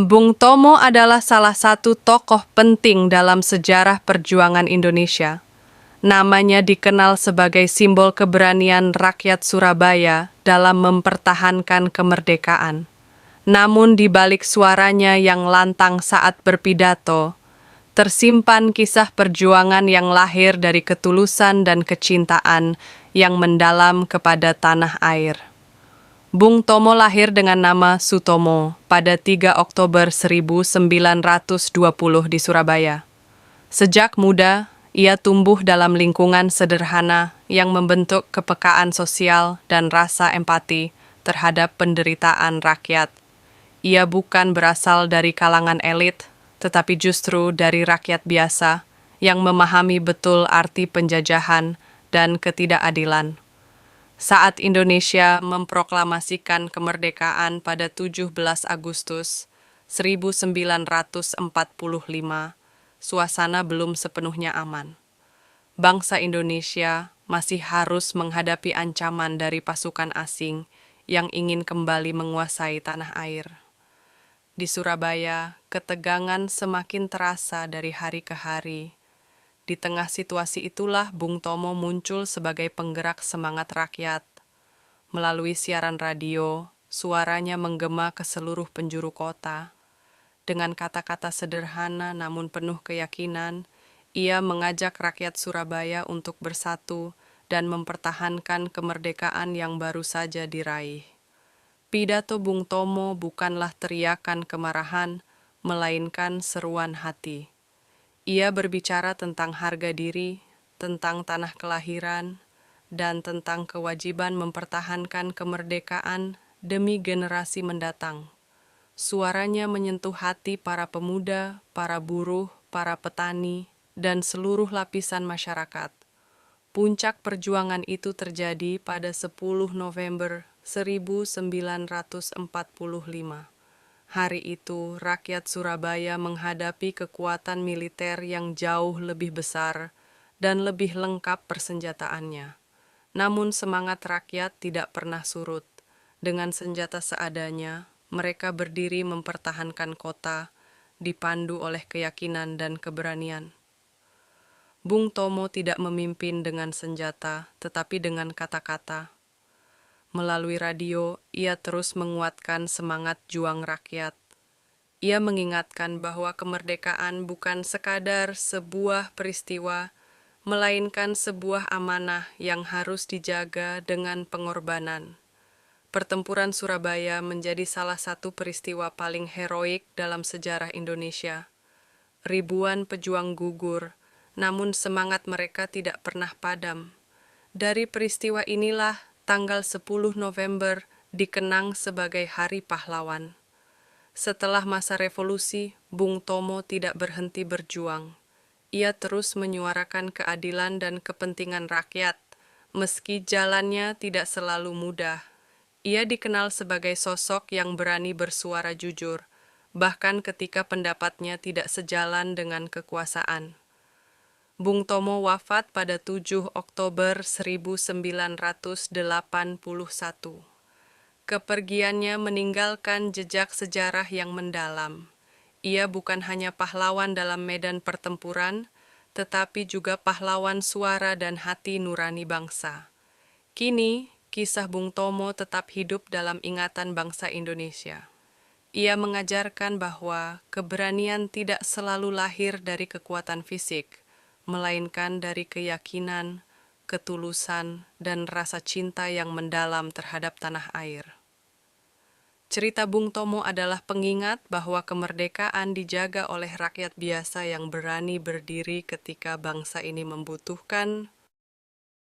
Bung Tomo adalah salah satu tokoh penting dalam sejarah perjuangan Indonesia. Namanya dikenal sebagai simbol keberanian rakyat Surabaya dalam mempertahankan kemerdekaan. Namun di balik suaranya yang lantang saat berpidato, tersimpan kisah perjuangan yang lahir dari ketulusan dan kecintaan yang mendalam kepada tanah air. Bung Tomo lahir dengan nama Sutomo pada 3 Oktober 1920 di Surabaya. Sejak muda, ia tumbuh dalam lingkungan sederhana yang membentuk kepekaan sosial dan rasa empati terhadap penderitaan rakyat. Ia bukan berasal dari kalangan elit, tetapi justru dari rakyat biasa yang memahami betul arti penjajahan dan ketidakadilan. Saat Indonesia memproklamasikan kemerdekaan pada 17 Agustus 1945, suasana belum sepenuhnya aman. Bangsa Indonesia masih harus menghadapi ancaman dari pasukan asing yang ingin kembali menguasai tanah air. Di Surabaya, ketegangan semakin terasa dari hari ke hari. Di tengah situasi itulah Bung Tomo muncul sebagai penggerak semangat rakyat. Melalui siaran radio, suaranya menggema ke seluruh penjuru kota. Dengan kata-kata sederhana namun penuh keyakinan, ia mengajak rakyat Surabaya untuk bersatu dan mempertahankan kemerdekaan yang baru saja diraih. Pidato Bung Tomo bukanlah teriakan kemarahan, melainkan seruan hati. Ia berbicara tentang harga diri, tentang tanah kelahiran, dan tentang kewajiban mempertahankan kemerdekaan demi generasi mendatang. Suaranya menyentuh hati para pemuda, para buruh, para petani, dan seluruh lapisan masyarakat. Puncak perjuangan itu terjadi pada 10 November 1945. Hari itu, rakyat Surabaya menghadapi kekuatan militer yang jauh lebih besar dan lebih lengkap persenjataannya. Namun semangat rakyat tidak pernah surut. Dengan senjata seadanya, mereka berdiri mempertahankan kota, dipandu oleh keyakinan dan keberanian. Bung Tomo tidak memimpin dengan senjata, tetapi dengan kata-kata. Melalui radio, ia terus menguatkan semangat juang rakyat. Ia mengingatkan bahwa kemerdekaan bukan sekadar sebuah peristiwa, melainkan sebuah amanah yang harus dijaga dengan pengorbanan. Pertempuran Surabaya menjadi salah satu peristiwa paling heroik dalam sejarah Indonesia. Ribuan pejuang gugur, namun semangat mereka tidak pernah padam. Dari peristiwa inilah tanggal 10 November dikenang sebagai Hari Pahlawan. Setelah masa revolusi, Bung Tomo tidak berhenti berjuang. Ia terus menyuarakan keadilan dan kepentingan rakyat, meski jalannya tidak selalu mudah. Ia dikenal sebagai sosok yang berani bersuara jujur, bahkan ketika pendapatnya tidak sejalan dengan kekuasaan. Bung Tomo wafat pada 7 Oktober 1981. Kepergiannya meninggalkan jejak sejarah yang mendalam. Ia bukan hanya pahlawan dalam medan pertempuran, tetapi juga pahlawan suara dan hati nurani bangsa. Kini, kisah Bung Tomo tetap hidup dalam ingatan bangsa Indonesia. Ia mengajarkan bahwa keberanian tidak selalu lahir dari kekuatan fisik, melainkan dari keyakinan, ketulusan, dan rasa cinta yang mendalam terhadap tanah air. Cerita Bung Tomo adalah pengingat bahwa kemerdekaan dijaga oleh rakyat biasa yang berani berdiri ketika bangsa ini membutuhkan